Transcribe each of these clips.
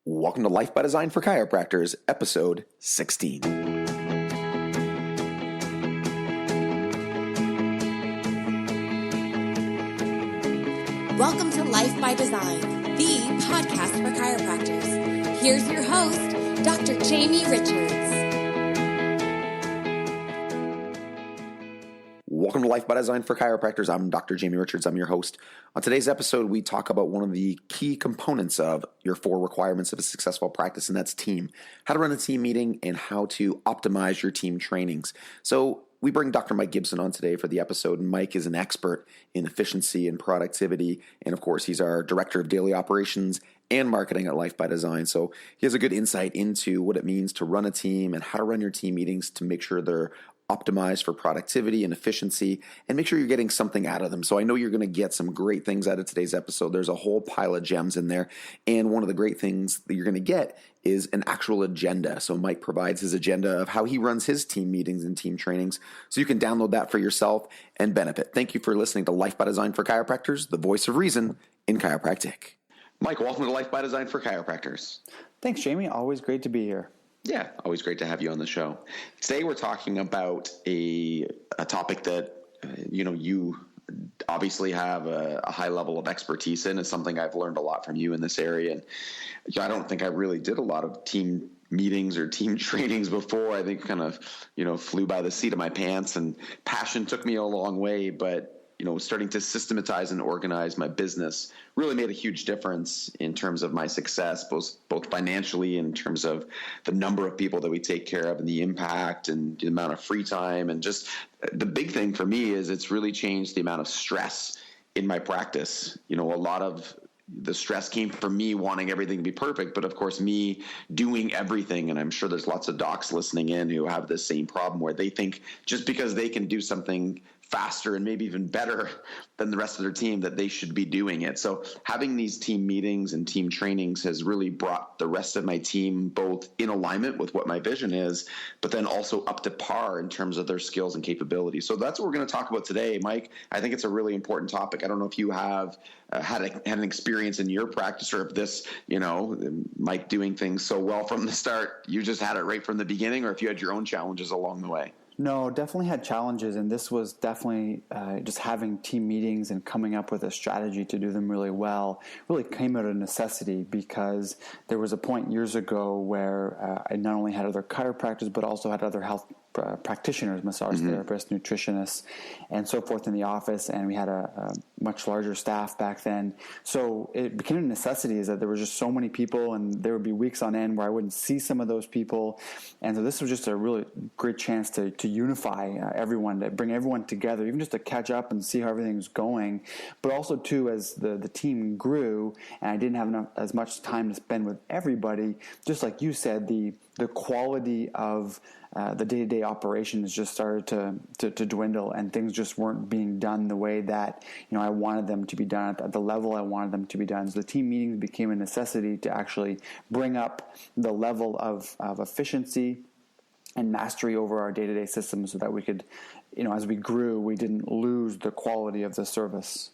Welcome to Life by Design for Chiropractors, episode 16. Welcome to Life by Design, the podcast for chiropractors. Here's your host, Dr. Jamie Richards. Welcome to Life by Design for Chiropractors. I'm Dr. Jamie Richards. I'm your host. On today's episode, we talk about one of the key components of your 4 requirements of a successful practice, and that's team. How to run a team meeting and how to optimize your team trainings. So we bring Dr. Mike Gibson on today for the episode, and Mike is an expert in efficiency and productivity, and of course, he's our Director of Daily Operations and Marketing at Life by Design. So he has a good insight into what it means to run a team and how to run your team meetings to make sure they're optimized for productivity and efficiency, and make sure you're getting something out of them. So I know you're going to get some great things out of today's episode. There's a whole pile of gems in there, and one of the great things that you're going to get is an actual agenda. So Mike provides his agenda of how he runs his team meetings and team trainings, so you can download that for yourself and benefit. Thank you for listening to Life by Design for Chiropractors, the voice of reason in chiropractic. Mike, welcome to Life by Design for Chiropractors. Thanks, Jamie. Always great to be here. Yeah, always great to have you on the show. Today we're talking about a topic that, you obviously have a high level of expertise in. It's something I've learned a lot from you in this area. And I don't think I really did a lot of team meetings or team trainings before. I think kind of, flew by the seat of my pants, and passion took me a long way. But starting to systematize and organize my business really made a huge difference in terms of my success, both financially, in terms of the number of people that we take care of and the impact and the amount of free time. And just the big thing for me is it's really changed the amount of stress in my practice. A lot of the stress came from me wanting everything to be perfect, but of course me doing everything. And I'm sure there's lots of docs listening in who have the same problem, where they think just because they can do something faster and maybe even better than the rest of their team that they should be doing it. So having these team meetings and team trainings has really brought the rest of my team both in alignment with what my vision is, but then also up to par in terms of their skills and capabilities. So that's what we're going to talk about today, Mike. I think it's a really important topic. I don't know if you have had an experience in your practice, or if this, Mike doing things so well from the start, you just had it right from the beginning, or if you had your own challenges along the way. No, definitely had challenges, and this was definitely just having team meetings and coming up with a strategy to do them really well really came out of necessity, because there was a point years ago where I not only had other chiropractors but also had other health practitioners, massage therapists, nutritionists, and so forth in the office, and we had a much larger staff back then. So it became a necessity, is that there were just so many people, and there would be weeks on end where I wouldn't see some of those people. And so this was just a really great chance to unify everyone, to bring everyone together, even just to catch up and see how everything's going. But also too, as the team grew and I didn't have as much time to spend with everybody, just like you said, the quality of the day-to-day operations just started to dwindle, and things just weren't being done the way that I wanted them to be done, at the level I wanted them to be done. So the team meetings became a necessity to actually bring up the level of efficiency and mastery over our day-to-day systems, so that we could, as we grew, we didn't lose the quality of the service.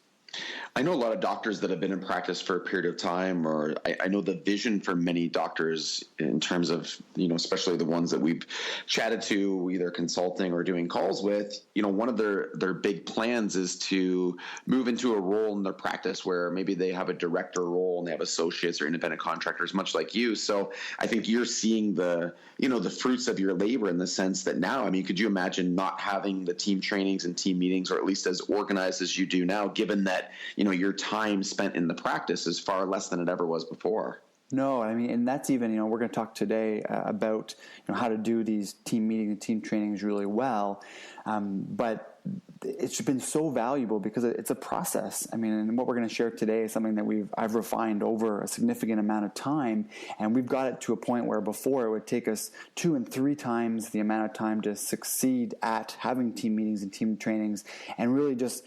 I know a lot of doctors that have been in practice for a period of time, or I know the vision for many doctors in terms of, especially the ones that we've chatted to, either consulting or doing calls with, one of their big plans is to move into a role in their practice where maybe they have a director role and they have associates or independent contractors, much like you. So I think you're seeing the fruits of your labor, in the sense that now, could you imagine not having the team trainings and team meetings, or at least as organized as you do now, given that your time spent in the practice is far less than it ever was before? No, and that's even, we're going to talk today about how to do these team meetings and team trainings really well. But it's been so valuable because it's a process. And what we're going to share today is something that I've refined over a significant amount of time, and we've got it to a point where before it would take us 2 and 3 times the amount of time to succeed at having team meetings and team trainings, and really just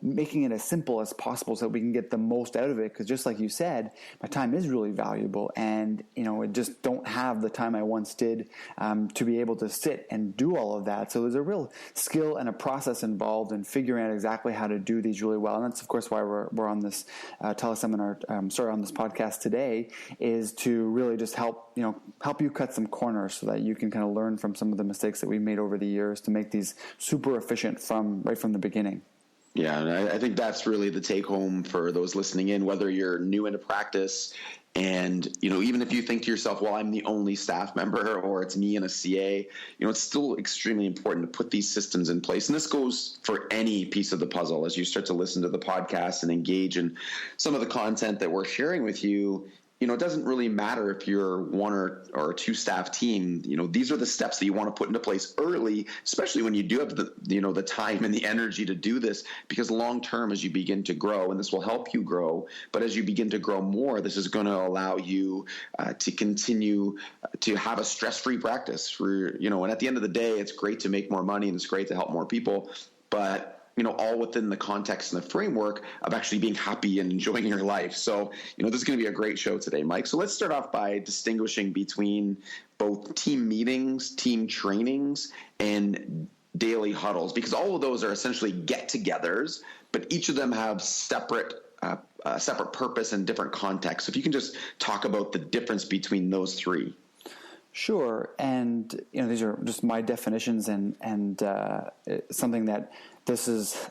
making it as simple as possible so that we can get the most out of it. Because just like you said, my time is really valuable, and I just don't have the time I once did to be able to sit and do all of that. So there's a real skill and a process process involved in figuring out exactly how to do these really well. And that's, of course, why we're on this on this podcast today, is to really just help you cut some corners so that you can kind of learn from some of the mistakes that we made over the years to make these super efficient right from the beginning. Yeah, and I think that's really the take home for those listening in, whether you're new into practice. And, even if you think to yourself, well, I'm the only staff member, or it's me and a CA, it's still extremely important to put these systems in place. And this goes for any piece of the puzzle. As you start to listen to the podcast and engage in some of the content that we're sharing with you, it doesn't really matter if you're one or two staff team. These are the steps that you want to put into place early, especially when you do have the time and the energy to do this, because long term, as you begin to grow, and this will help you grow, but as you begin to grow more, this is going to allow you to continue to have a stress-free practice and at the end of the day, it's great to make more money and it's great to help more people, but all within the context and the framework of actually being happy and enjoying your life. So, this is going to be a great show today, Mike. So let's start off by distinguishing between both team meetings, team trainings, and daily huddles, because all of those are essentially get-togethers, but each of them have separate purpose and different contexts. So if you can just talk about the difference between those three. Sure, and these are just my definitions, and something that this is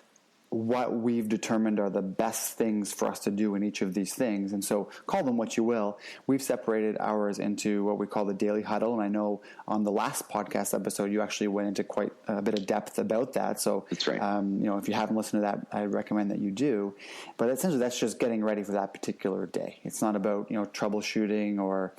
what we've determined are the best things for us to do in each of these things. And so call them what you will. We've separated ours into what we call the daily huddle. And I know on the last podcast episode, you actually went into quite a bit of depth about that. So that's right. If you haven't listened to that, I recommend that you do. But essentially, that's just getting ready for that particular day. It's not about, troubleshooting or,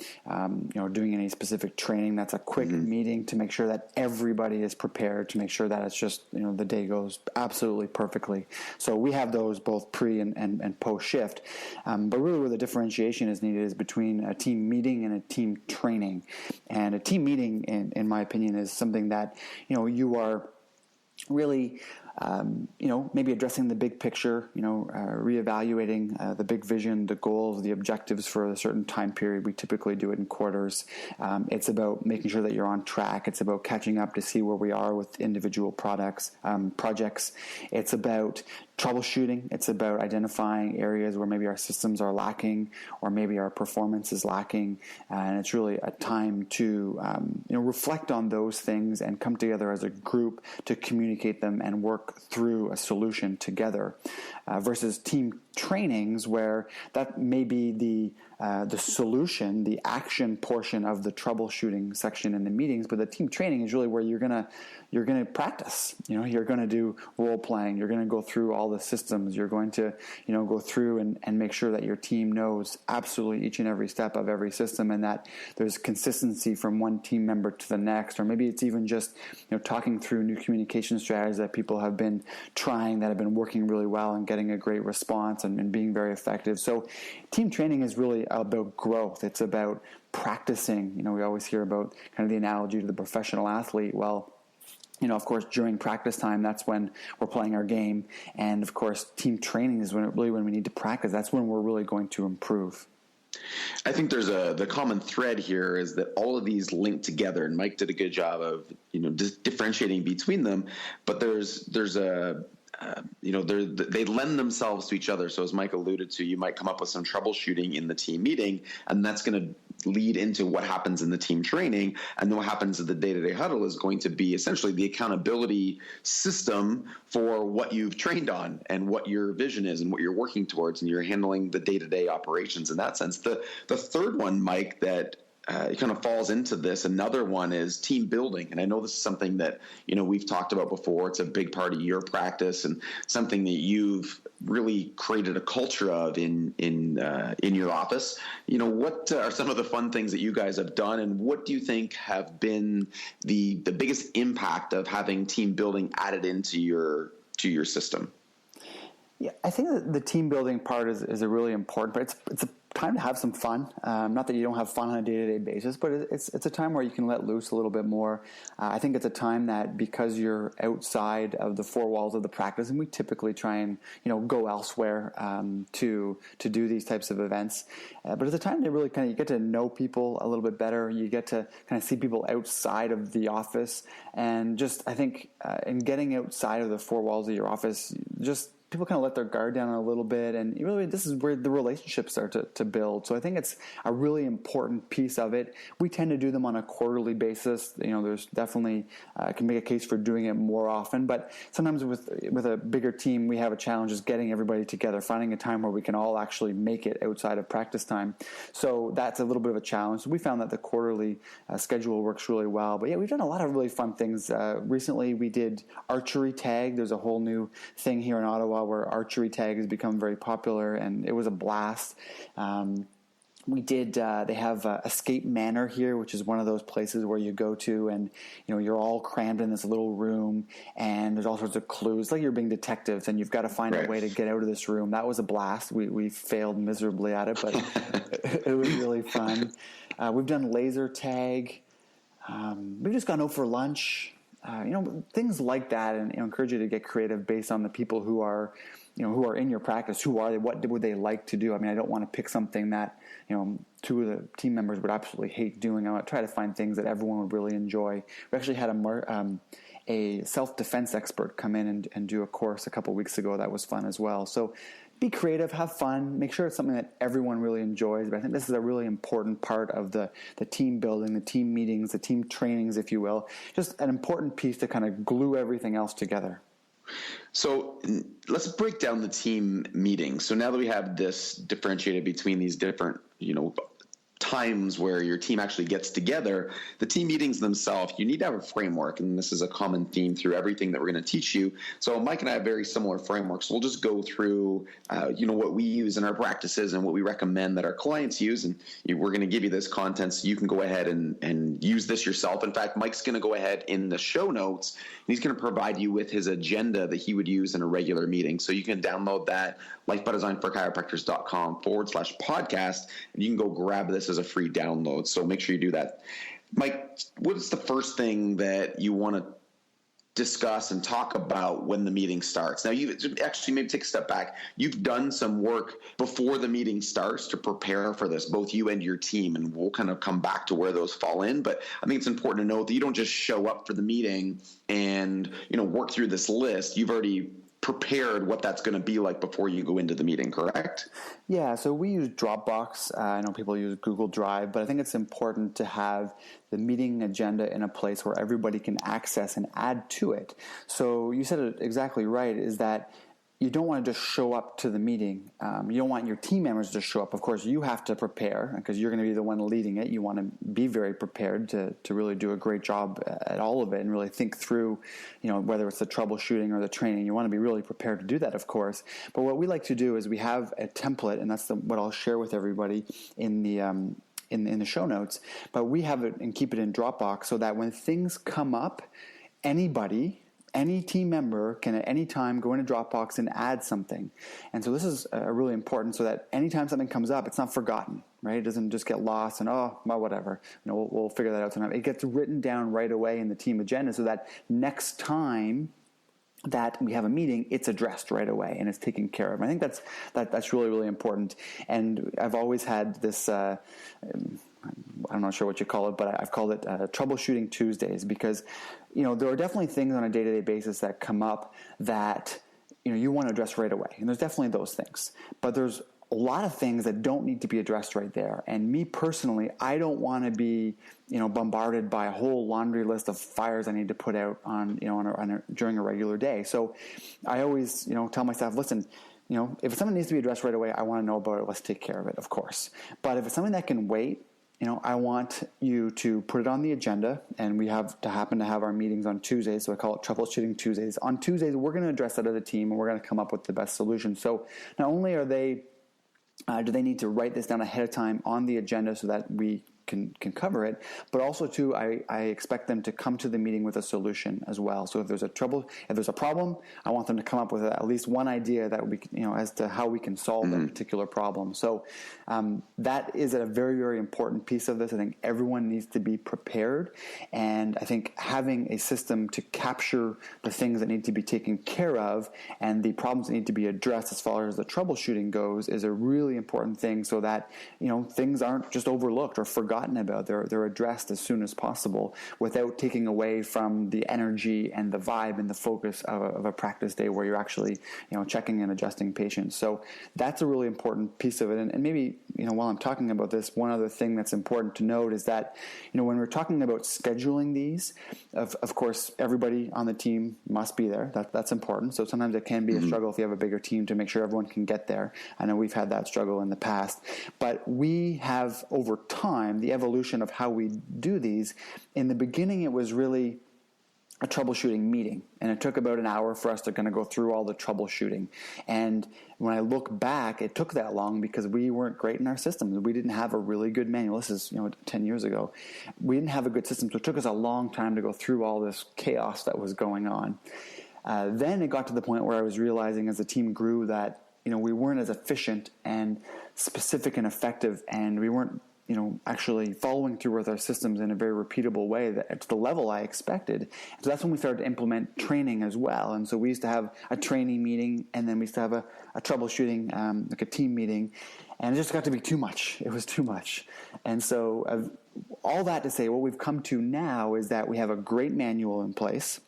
doing any specific training. That's a quick meeting to make sure that everybody is prepared, to make sure that it's just, the day goes absolutely perfectly. So we have those both pre and post shift. But really where the differentiation is needed is between a team meeting and a team training. And a team meeting, in my opinion, is something that, you are really maybe addressing the big picture, reevaluating the big vision, the goals, the objectives for a certain time period. We typically do it in quarters. It's about making sure that you're on track. It's about catching up to see where we are with individual projects. It's about troubleshooting. It's about identifying areas where maybe our systems are lacking or maybe our performance is lacking. And it's really a time to reflect on those things and come together as a group to communicate them and work through a solution together, versus team trainings where that may be the solution, the action portion of the troubleshooting section in the meetings. But the team training is really where you're gonna practice. You're gonna do role playing. You're gonna go through all the systems. You're going to go through and make sure that your team knows absolutely each and every step of every system, and that there's consistency from one team member to the next. Or maybe it's even just talking through new communication strategies that people have been trying, that have been working really well and getting a great response and being very effective. So team training is really about growth. It's about practicing. We always hear about kind of the analogy to the professional athlete. Well, of course, during practice time, that's when we're playing our game. And of course, team training is when we need to practice. That's when we're really going to improve. I think there's the common thread here is that all of these link together, and Mike did a good job of differentiating between them. But there's a they lend themselves to each other. So as Mike alluded to, you might come up with some troubleshooting in the team meeting, and that's going to lead into what happens in the team training. And then what happens at the day-to-day huddle is going to be essentially the accountability system for what you've trained on and what your vision is and what you're working towards, and you're handling the day-to-day operations in that sense. The third one, Mike, that it kind of falls into this. Another one is team building. And I know this is something that, we've talked about before. It's a big part of your practice and something that you've really created a culture of in your office. What are some of the fun things that you guys have done, and what do you think have been the biggest impact of having team building added into your system? Yeah, I think that the team building part is a really important, but it's a time to have some fun. Not that you don't have fun on a day-to-day basis, but it's a time where you can let loose a little bit more. I think it's a time that, because you're outside of the four walls of the practice, and we typically try and go elsewhere to do these types of events. But it's a time to really you get to know people a little bit better. You get to kind of see people outside of the office, and just I think in getting outside of the four walls of your office, just people kind of let their guard down a little bit, and really this is where the relationships start to build. So I think it's a really important piece of it. We tend to do them on a quarterly basis. There's definitely can make a case for doing it more often, but sometimes with a bigger team, we have a challenge just getting everybody together, finding a time where we can all actually make it outside of practice time. So that's a little bit of a challenge. So we found that the quarterly schedule works really well. But yeah, we've done a lot of really fun things. Recently, we did archery tag. There's a whole new thing here in Ottawa where archery tag has become very popular, and it was a blast. We did, they have Escape Manor here, which is one of those places where you go to and, you're all crammed in this little room, and there's all sorts of clues, like you're being detectives, and you've got to find a way to get out of this room. That was a blast. We failed miserably at it, but it was really fun. We've done laser tag. We've just gone out for lunch. Things like that, and encourage you to get creative based on the people who are in your practice. Who are they? What would they like to do? I mean, I don't want to pick something that, two of the team members would absolutely hate doing. I want to try to find things that everyone would really enjoy. We actually had a self-defense expert come in and do a course a couple of weeks ago. That was fun as well. So be creative, have fun, make sure it's something that everyone really enjoys. But I think this is a really important part of the team building, the team meetings, the team trainings, if you will. Just an important piece to kind of glue everything else together. So let's break down the team meeting. So now that we have this differentiated between these different, times where your team actually gets together, the team meetings themselves, you need to have a framework, and this is a common theme through everything that we're going to teach you. So Mike and I have very similar frameworks. We'll just go through, what we use in our practices and what we recommend that our clients use, and we're going to give you this content so you can go ahead and use this yourself. In fact, Mike's going to go ahead in the show notes, and he's going to provide you with his agenda that he would use in a regular meeting. So you can download that, lifebydesignforchiropractors.com/podcast, and you can go grab this as a free download. So make sure you do that. Mike, what's the first thing that you want to discuss and talk about when the meeting starts? Now, you actually maybe take a step back. You've done some work before the meeting starts to prepare for this, both you and your team, and we'll kind of come back to where those fall in. But I think it's important to note that you don't just show up for the meeting and, work through this list. You've already prepared what that's going to be like before you go into the meeting, correct? Yeah, so we use Dropbox. I know people use Google Drive, but I think it's important to have the meeting agenda in a place where everybody can access and add to it. So you said it exactly right, is that you don't want to just show up to the meeting. You don't want your team members to show up. Of course, you have to prepare because you're going to be the one leading it. You want to be very prepared to really do a great job at all of it and really think through, whether it's the troubleshooting or the training. You want to be really prepared to do that, of course. But what we like to do is we have a template, and that's what I'll share with everybody in the in the show notes. But we have it and keep it in Dropbox so that when things come up, any team member can at any time go into Dropbox and add something. And so this is really important so that anytime something comes up, it's not forgotten, right? It doesn't just get lost and, whatever. We'll figure that out sometime. It gets written down right away in the team agenda so that next time that we have a meeting, it's addressed right away and it's taken care of. I think that's really, really important. And I've always had this, I'm not sure what you call it, but I've called it Troubleshooting Tuesdays because, there are definitely things on a day-to-day basis that come up that, you want to address right away. And there's definitely those things. But there's a lot of things that don't need to be addressed right there. And me personally, I don't want to be, bombarded by a whole laundry list of fires I need to put out on, during a regular day. So I always, tell myself, listen, if something needs to be addressed right away, I want to know about it. Let's take care of it, of course. But if it's something that can wait, I want you to put it on the agenda, and we happen to have our meetings on Tuesdays, so I call it Troubleshooting Tuesdays. On Tuesdays, we're going to address that as a team, and we're going to come up with the best solution. So not only are they do they need to write this down ahead of time on the agenda so that we can cover it. But also too, I expect them to come to the meeting with a solution as well. So if there's a problem, I want them to come up with at least one idea that we can, as to how we can solve that particular problem. So that is a very, very important piece of this. I think everyone needs to be prepared, and I think having a system to capture the things that need to be taken care of and the problems that need to be addressed as far as the troubleshooting goes is a really important thing, so that things aren't just overlooked or forgotten about. They're addressed as soon as possible without taking away from the energy and the vibe and the focus of a practice day where you're actually checking and adjusting patients. So that's a really important piece of it. And maybe while I'm talking about this, one other thing that's important to note is that when we're talking about scheduling these, of course everybody on the team must be there. That's important. So sometimes it can be a struggle if you have a bigger team to make sure everyone can get there. I know we've had that struggle in the past, but we have over time the evolution of how we do these. In the beginning, it was really a troubleshooting meeting, and it took about an hour for us to kind of go through all the troubleshooting. And when I look back, it took that long because we weren't great in our systems. We didn't have a really good manual. This is 10 years ago. We didn't have a good system, so it took us a long time to go through all this chaos that was going on. Then it got to the point where I was realizing as the team grew that we weren't as efficient and specific and effective, and we weren't actually following through with our systems in a very repeatable way to the level I expected. So that's when we started to implement training as well. And so we used to have a training meeting, and then we used to have a troubleshooting, like a team meeting, and it just got to be too much. It was too much. And so all that to say, what we've come to now is that we have a great manual in place.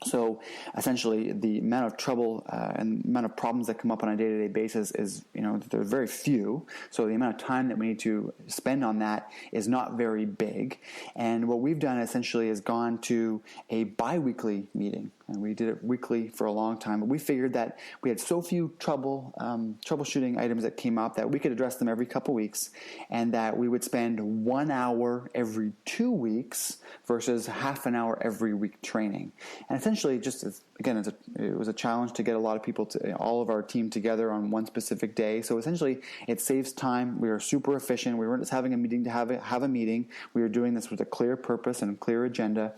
So essentially, the amount of trouble and amount of problems that come up on a day-to-day basis is, they're very few. So the amount of time that we need to spend on that is not very big. And what we've done essentially is gone to a bi-weekly meeting. And we did it weekly for a long time. But we figured that we had so few troubleshooting items that came up that we could address them every couple weeks, and that we would spend 1 hour every 2 weeks versus half an hour every week training. And essentially, it was a challenge to get a lot of people, all of our team together on one specific day. So essentially, it saves time. We are super efficient. We weren't just having a meeting to have a meeting. We were doing this with a clear purpose and a clear agenda,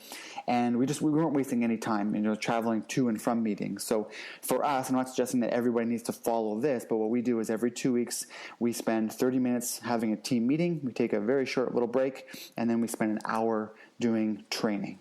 and we weren't wasting any time, traveling to and from meetings. So for us, I'm not suggesting that everybody needs to follow this, but what we do is every 2 weeks we spend 30 minutes having a team meeting. We take a very short little break, and then we spend an hour doing training.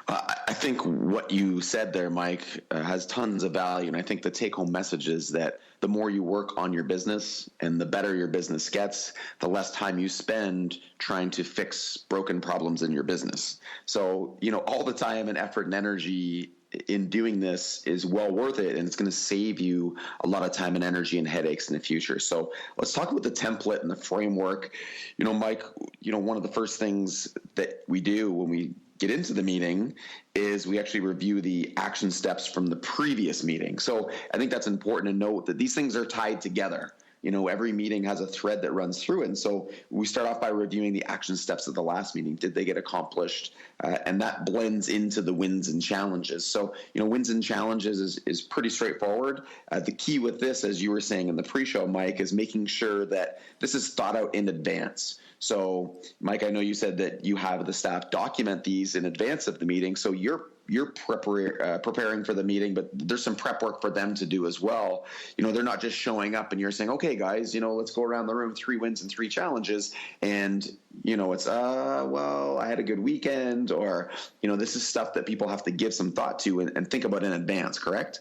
I think what you said there, Mike, has tons of value. And I think the take-home message is that the more you work on your business and the better your business gets, the less time you spend trying to fix broken problems in your business. So, all the time and effort and energy in doing this is well worth it, and it's going to save you a lot of time and energy and headaches in the future. So let's talk about the template and the framework. Mike, one of the first things that we do when we get into the meeting is we actually review the action steps from the previous meeting. So I think that's important to note that these things are tied together. Every meeting has a thread that runs through it. And so we start off by reviewing the action steps of the last meeting. Did they get accomplished? And that blends into the wins and challenges. So, wins and challenges is pretty straightforward. The key with this, as you were saying in the pre-show, Mike, is making sure that this is thought out in advance. So, Mike, I know you said that you have the staff document these in advance of the meeting. So you're preparing for the meeting, but there's some prep work for them to do as well. They're not just showing up and you're saying, okay, guys, let's go around the room, 3 wins and 3 challenges. And, it's, I had a good weekend, or, this is stuff that people have to give some thought to and think about in advance, correct?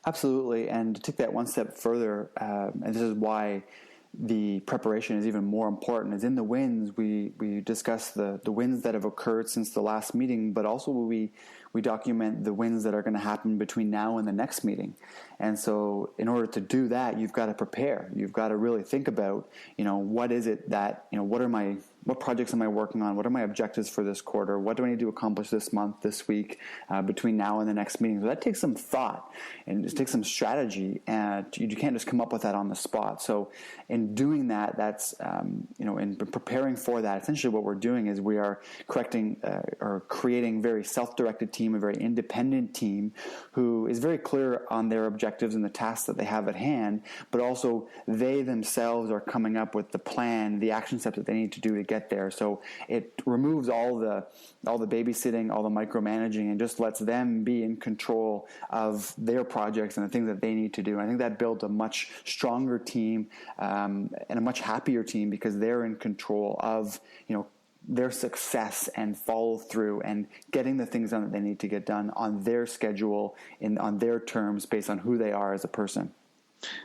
Absolutely. And to take that one step further, and this is why the preparation is even more important, is in the wins, we discuss the wins that have occurred since the last meeting, but also we document the wins that are going to happen between now and the next meeting. And so in order to do that, you've got to prepare. You've got to really think about, what is it that, what are my what projects am I working on? What are my objectives for this quarter? What do I need to accomplish this month, this week, between now and the next meeting? So that takes some thought and it takes some strategy, and you can't just come up with that on the spot. So in doing that, that's, in preparing for that, essentially what we're doing is we are creating a very self-directed team, a very independent team who is very clear on their objectives and the tasks that they have at hand, but also they themselves are coming up with the plan, the action steps that they need to do to get there. So it removes all the babysitting, all the micromanaging, and just lets them be in control of their projects and the things that they need to do. And I think that builds a much stronger team and a much happier team because they're in control of their success and follow through and getting the things done that they need to get done on their schedule and on their terms based on who they are as a person.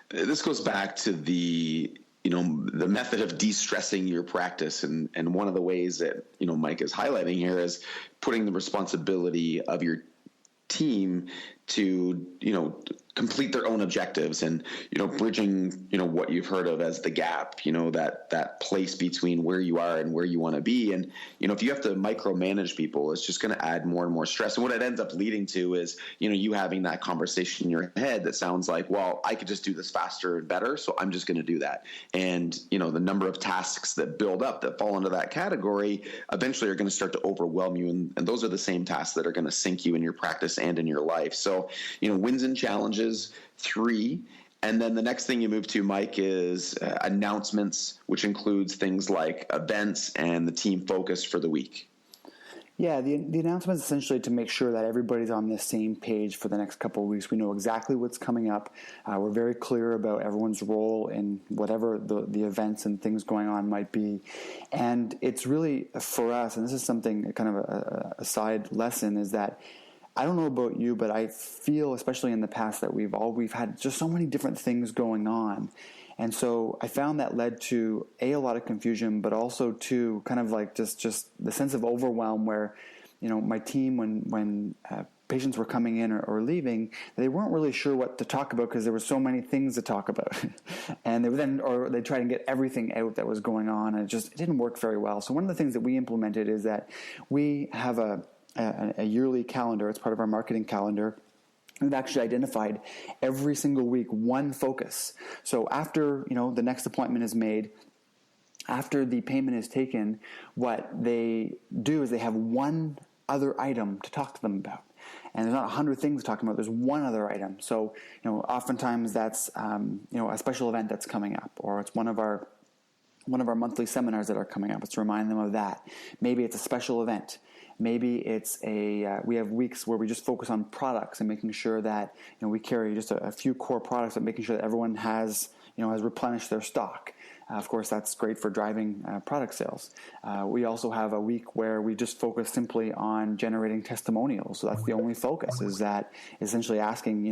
This goes back to the method of de-stressing your practice. And one of the ways that, Mike is highlighting here is putting the responsibility of your team to, complete their own objectives and, bridging, what you've heard of as the gap, that place between where you are and where you want to be. And, if you have to micromanage people, it's just going to add more and more stress. And what it ends up leading to is, you having that conversation in your head that sounds like, well, I could just do this faster and better, so I'm just going to do that. And, the number of tasks that build up that fall into that category eventually are going to start to overwhelm you. And those are the same tasks that are going to sink you in your practice and in your life. So, wins and challenges, 3. And then the next thing you move to, Mike, is announcements, which includes things like events and the team focus for the week. Yeah, the announcement is essentially to make sure that everybody's on the same page for the next couple of weeks. We know exactly what's coming up. We're very clear about everyone's role in whatever the events and things going on might be. And it's really, for us, and this is something kind of a side lesson, is that I don't know about you, but I feel, especially in the past, that we've had just so many different things going on. And so I found that led to a lot of confusion, but also to kind of like just the sense of overwhelm where, my team, when patients were coming in or leaving, they weren't really sure what to talk about because there were so many things to talk about. And they tried to get everything out that was going on, and it didn't work very well. So one of the things that we implemented is that we have a yearly calendar. It's part of our marketing calendar. We've actually identified every single week one focus. So after the next appointment is made, after the payment is taken, what they do is they have one other item to talk to them about. And there's not 100 things to talk about. There's one other item. So oftentimes that's a special event that's coming up, or it's one of our monthly seminars that are coming up. Let's to remind them of that. Maybe it's a special event. Maybe it's we have weeks where we just focus on products and making sure that we carry just a few core products and making sure that everyone has replenished their stock. Of course, that's great for driving product sales. We also have a week where we just focus simply on generating testimonials. So that's the only focus, is that essentially asking,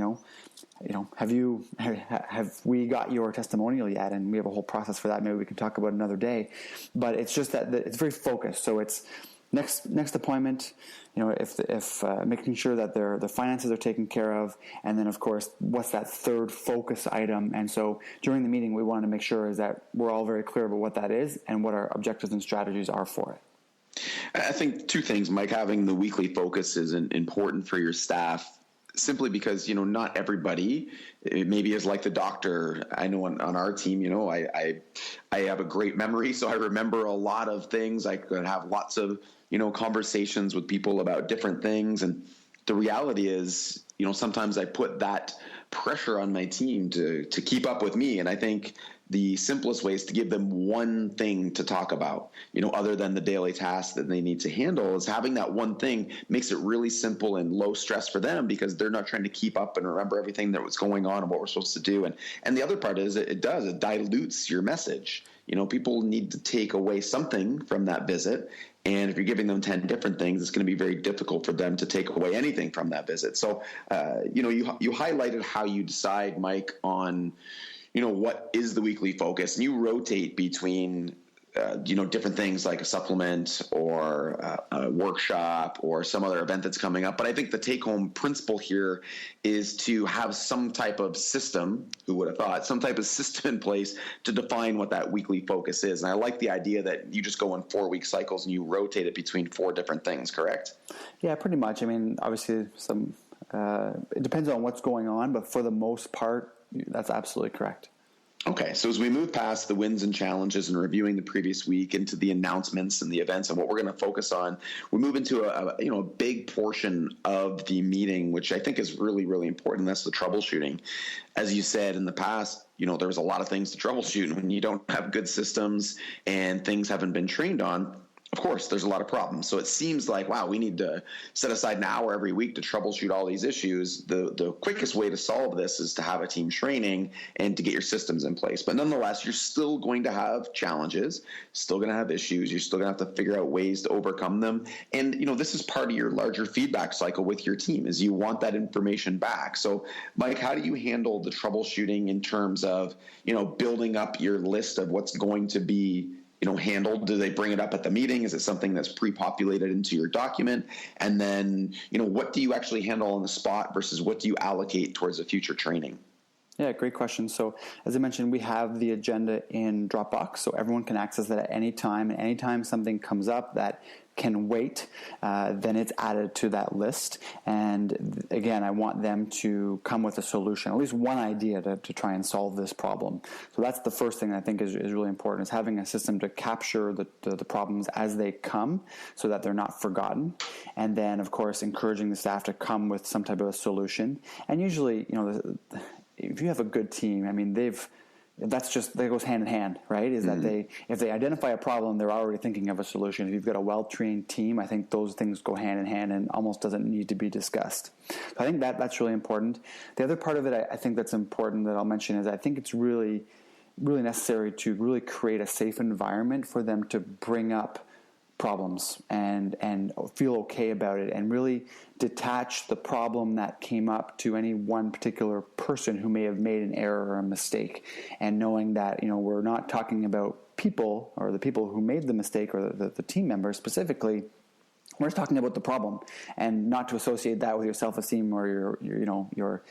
have we got your testimonial yet? And we have a whole process for that. Maybe we can talk about another day. But it's just that it's very focused. So it's next appointment, if making sure that their finances are taken care of, and then of course what's that third focus item. And so during the meeting, we want to make sure is that we're all very clear about what that is and what our objectives and strategies are for it. I think 2 things, Mike. Having the weekly focus is important for your staff, simply because not everybody maybe is like the doctor. I know on our team, I have a great memory, so I remember a lot of things. I could have lots of conversations with people about different things, and the reality is, sometimes I put that pressure on my team to keep up with me, and I think the simplest way is to give them one thing to talk about, other than the daily tasks that they need to handle. Is having that one thing makes it really simple and low stress for them, because they're not trying to keep up and remember everything that was going on and what we're supposed to do. And the other part is it dilutes your message. People need to take away something from that visit. And if you're giving them 10 different things, it's going to be very difficult for them to take away anything from that visit. So, you highlighted how you decide, Mike, on, what is the weekly focus, and you rotate between different things like a supplement or a workshop or some other event that's coming up. But I think the take-home principle here is to have some type of system, who would have thought, some type of system in place to define what that weekly focus is. And I like the idea that you just go in 4-week cycles and you rotate it between 4 different things, correct? Yeah, pretty much. I mean, obviously, it depends on what's going on, but for the most part, that's absolutely correct. Okay, so as we move past the wins and challenges and reviewing the previous week into the announcements and the events and what we're going to focus on, we move into a big portion of the meeting, which I think is really, really important. That's the troubleshooting. As you said in the past, there was a lot of things to troubleshoot when you don't have good systems and things haven't been trained on. Of course, there's a lot of problems. So it seems like, wow, we need to set aside an hour every week to troubleshoot all these issues. The quickest way to solve this is to have a team training and to get your systems in place. But nonetheless, you're still going to have challenges, still going to have issues. You're still going to have to figure out ways to overcome them. And, this is part of your larger feedback cycle with your team, is you want that information back. So, Mike, how do you handle the troubleshooting in terms of, building up your list of what's going to be handled? Do they bring it up at the meeting? Is it something that's pre-populated into your document? And then, what do you actually handle on the spot versus what do you allocate towards a future training? Yeah, great question. So as I mentioned, we have the agenda in Dropbox, so everyone can access that at any time. And anytime something comes up that can wait, then it's added to that list. And again, I want them to come with a solution, at least one idea to try and solve this problem. So that's the first thing I think is really important, is having a system to capture the problems as they come so that they're not forgotten. And then, of course, encouraging the staff to come with some type of a solution. And usually, if you have a good team, I mean, that goes hand in hand, right? Is that if they identify a problem, they're already thinking of a solution. If you've got a well-trained team, I think those things go hand in hand and almost doesn't need to be discussed. So I think that's really important. The other part of it I think that's important that I'll mention is I think it's really, really necessary to really create a safe environment for them to bring up problems and feel okay about it, and really detach the problem that came up to any one particular person who may have made an error or a mistake, and knowing that we're not talking about people or the people who made the mistake or the team members specifically. We're just talking about the problem, and not to associate that with your self-esteem or your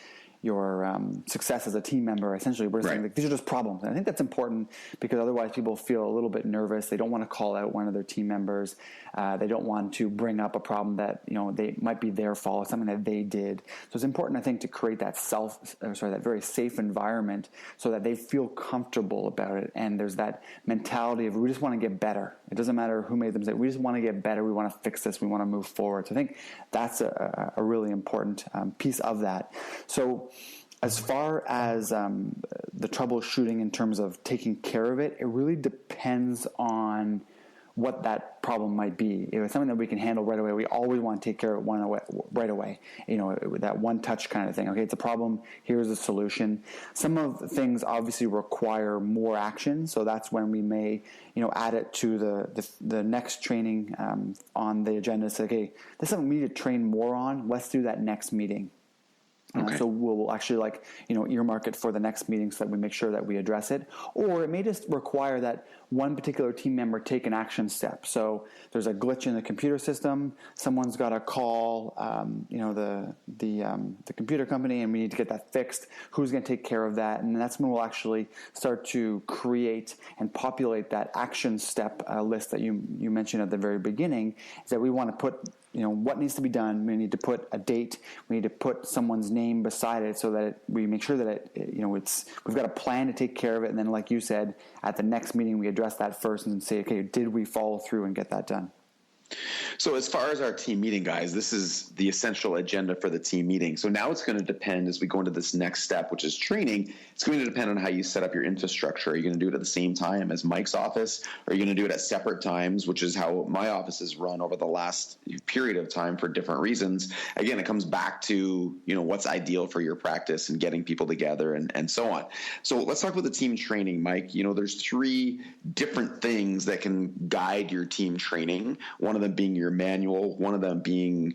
success as a team member. Essentially, we're saying these are just problems. And I think that's important, because otherwise people feel a little bit nervous. They don't want to call out one of their team members. They don't want to bring up a problem that they might be their fault, something that they did. So it's important, I think, to create that that very safe environment so that they feel comfortable about it. And there's that mentality of, we just want to get better. It doesn't matter who made the mistake. We just want to get better. We want to fix this. We want to move forward. So I think that's a really important piece of that. So as far as the troubleshooting in terms of taking care of it, it really depends on what that problem might be. If it's something that we can handle right away, we always want to take care of it right away. That one touch kind of thing. Okay, it's a problem. Here's a solution. Some of the things obviously require more action, so that's when we may, add it to the next training on the agenda. Say, okay, this is something we need to train more on. Let's do that next meeting. Okay. So we'll actually earmark it for the next meeting so that we make sure that we address it. Or it may just require that one particular team member take an action step. So there's a glitch in the computer system. Someone's got to call, the computer company, and we need to get that fixed. Who's going to take care of that? And that's when we'll actually start to create and populate that action step list that you mentioned at the very beginning. Is that we want to put what needs to be done. We need to put a date. We need to put someone's name beside it so that we make sure that we've got a plan to take care of it. And then, like you said, at the next meeting, we address that first and say, okay, did we follow through and get that done? So as far as our team meeting, guys, this is the essential agenda for the team meeting. So now it's going to depend, as we go into this next step, which is training, it's going to depend on how you set up your infrastructure. Are you going to do it at the same time as Mike's office? Or are you going to do it at separate times, which is how my office has run over the last period of time for different reasons? Again, it comes back to, what's ideal for your practice and getting people together and so on. So let's talk about the team training, Mike. There's 3 different things that can guide your team training. One of them being your manual, one of them being,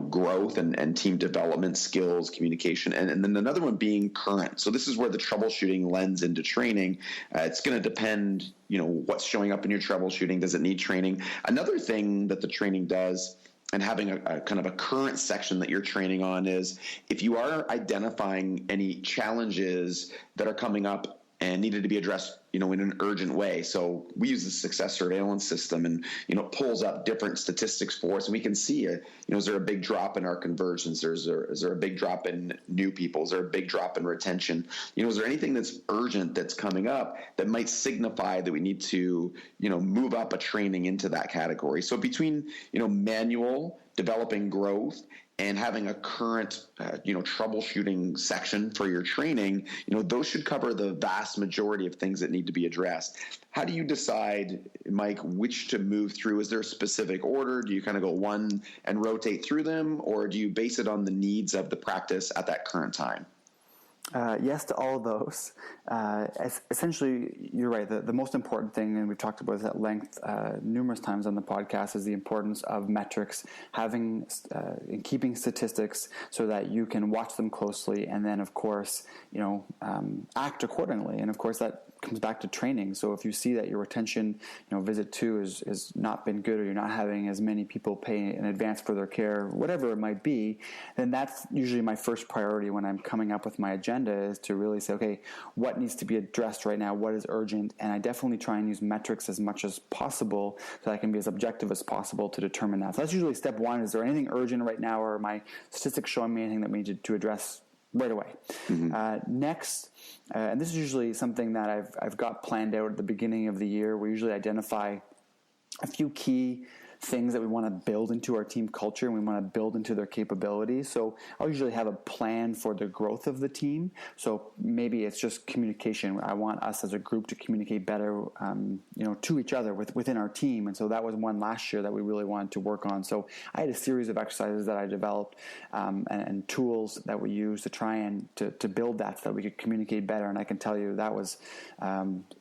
growth and team development skills, communication, and then another one being current. So this is where the troubleshooting lends into training. It's going to depend, what's showing up in your troubleshooting. Does it need training? Another thing that the training does, and having a kind of a current section that you're training on, is if you are identifying any challenges that are coming up and needed to be addressed, in an urgent way. So we use the success surveillance system, and, it pulls up different statistics for us, and we can see, is there a big drop in our conversions? Is there a big drop in new people? Is there a big drop in retention? Is there anything that's urgent that's coming up that might signify that we need to, move up a training into that category? So between, manual, developing growth, and having a current, troubleshooting section for your training, those should cover the vast majority of things that need to be addressed. How do you decide, Mike, which to move through? Is there a specific order? Do you kind of go one and rotate through them, or do you base it on the needs of the practice at that current time? Yes to all of those. Essentially, you're right. The most important thing, and we've talked about this at length numerous times on the podcast, is the importance of metrics, having and keeping statistics so that you can watch them closely, and then, of course, act accordingly. And of course, that comes back to training. So if you see that your retention, visit 2 is not been good, or you're not having as many people pay in advance for their care, whatever it might be, then that's usually my first priority when I'm coming up with my agenda, is to really say, okay, what needs to be addressed right now? What is urgent? And I definitely try and use metrics as much as possible so that I can be as objective as possible to determine that. So that's usually step one. Is there anything urgent right now, or are my statistics showing me anything that we need to address right away? Mm-hmm. Next, and this is usually something that I've got planned out at the beginning of the year. We usually identify a few key things that we want to build into our team culture, and we want to build into their capabilities. So I'll usually have a plan for the growth of the team. So maybe it's just communication. I want us as a group to communicate better, to each other within our team. And so that was one last year that we really wanted to work on. So I had a series of exercises that I developed and tools that we used to try and to build that so that we could communicate better. And I can tell you that was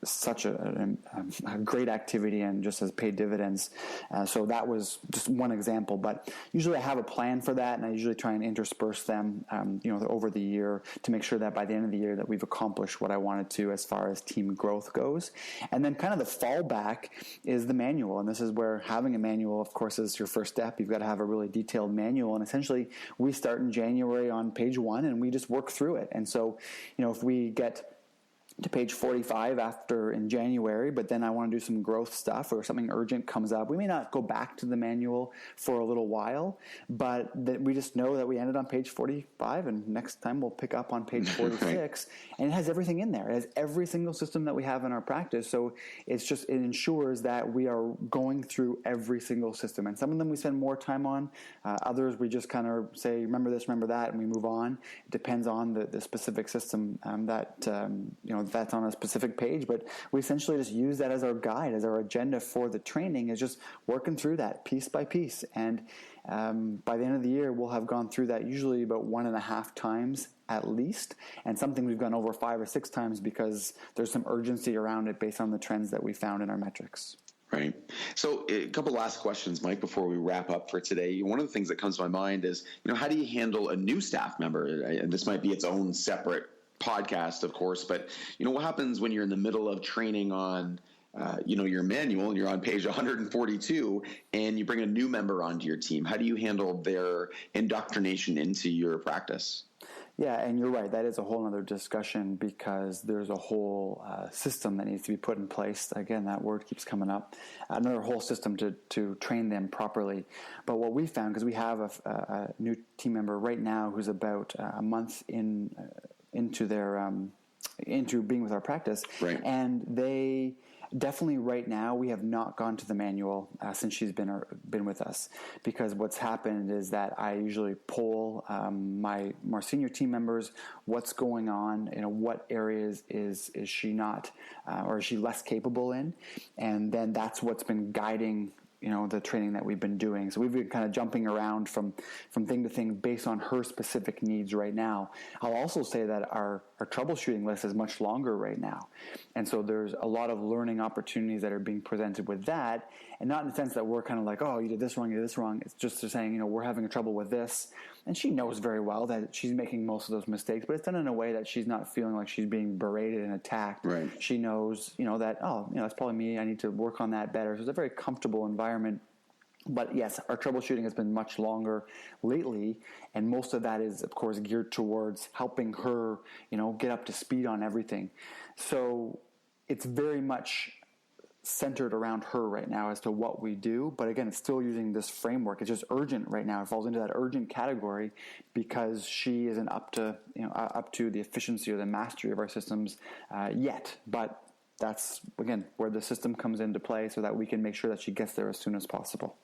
such a great activity, and just has paid dividends. So that was just one example, but usually I have a plan for that, and I usually try and intersperse them, over the year, to make sure that by the end of the year that we've accomplished what I wanted to as far as team growth goes. And then kind of the fallback is the manual, and this is where having a manual, of course, is your first step. You've got to have a really detailed manual, and essentially we start in January on page 1, and we just work through it. And so, if we get to page 45 in January, but then I want to do some growth stuff, or something urgent comes up, we may not go back to the manual for a little while, but that we just know that we ended on page 45, and next time we'll pick up on page 46, and it has everything in there. It has every single system that we have in our practice. So it ensures that we are going through every single system, and some of them we spend more time on, others we just kind of say, remember this, remember that, and we move on. It depends on the specific system that's on a specific page, but we essentially just use that as our guide, as our agenda for the training, is just working through that piece by piece. And by the end of the year, we'll have gone through that usually about 1.5 times at least, and something we've gone over 5 or 6 times because there's some urgency around it based on the trends that we found in our metrics. Right. So a couple last questions, Mike, before we wrap up for today. One of the things that comes to my mind is, how do you handle a new staff member? And this might be its own separate podcast, of course, but what happens when you're in the middle of training on your manual, and you're on page 142, and you bring a new member onto your team? How do you handle their indoctrination into your practice? Yeah, and you're right. That is a whole other discussion, because there's a whole system that needs to be put in place. Again, that word keeps coming up. Another whole system to train them properly. But what we found, because we have a new team member right now who's about a month into being with our practice, right, and they definitely right now we have not gone to the manual since she's been with us, because what's happened is that I usually poll my more senior team members, what's going on, what areas is she not or is she less capable in, and then that's what's been guiding the training that we've been doing. So we've been kind of jumping around from thing to thing based on her specific needs right now. I'll also say that our troubleshooting list is much longer right now. And so there's a lot of learning opportunities that are being presented with that, and not in the sense that we're kind of like, oh, you did this wrong, you did this wrong. It's just saying, we're having trouble with this. And she knows very well that she's making most of those mistakes, but it's done in a way that she's not feeling like she's being berated and attacked. Right. She knows, that, that's probably me. I need to work on that better. So it's a very comfortable environment. But yes, our troubleshooting has been much longer lately, and most of that is, of course, geared towards helping her, get up to speed on everything. So it's very much centered around her right now as to what we do. But again, it's still using this framework. It's just urgent right now. It falls into that urgent category because she isn't up to the efficiency or the mastery of our systems yet. But that's, again, where the system comes into play so that we can make sure that she gets there as soon as possible.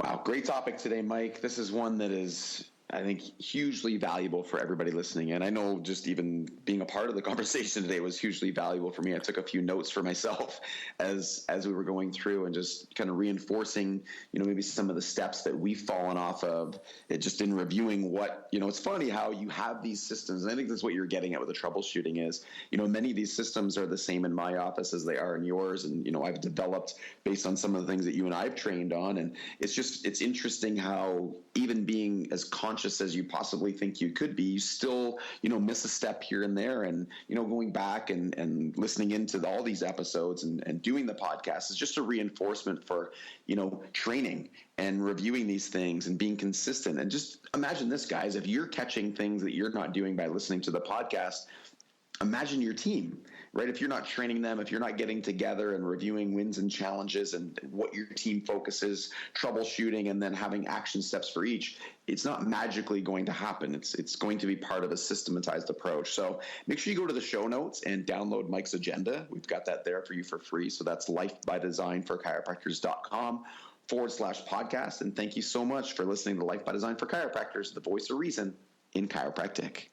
Wow, great topic today, Mike. This is one that is, I think, hugely valuable for everybody listening. And I know just even being a part of the conversation today was hugely valuable for me. I took a few notes for myself as we were going through and just kind of reinforcing, maybe some of the steps that we've fallen off of it just in reviewing what, it's funny how you have these systems. And I think that's what you're getting at with the troubleshooting is, many of these systems are the same in my office as they are in yours. And, I've developed based on some of the things that you and I've trained on. And it's interesting how even being as conscious as you possibly think you could be, you still, miss a step here and there. And, going back and listening into all these episodes and doing the podcast is just a reinforcement for, training and reviewing these things and being consistent. And just imagine this, guys, if you're catching things that you're not doing by listening to the podcast, imagine your team, right? If you're not training them, if you're not getting together and reviewing wins and challenges and what your team focuses, troubleshooting, and then having action steps for each, it's not magically going to happen. It's going to be part of a systematized approach. So make sure you go to the show notes and download Mike's agenda. We've got that there for you for free. So that's lifebydesignforchiropractors.com/podcast. And thank you so much for listening to Life by Design for Chiropractors, the voice of reason in chiropractic.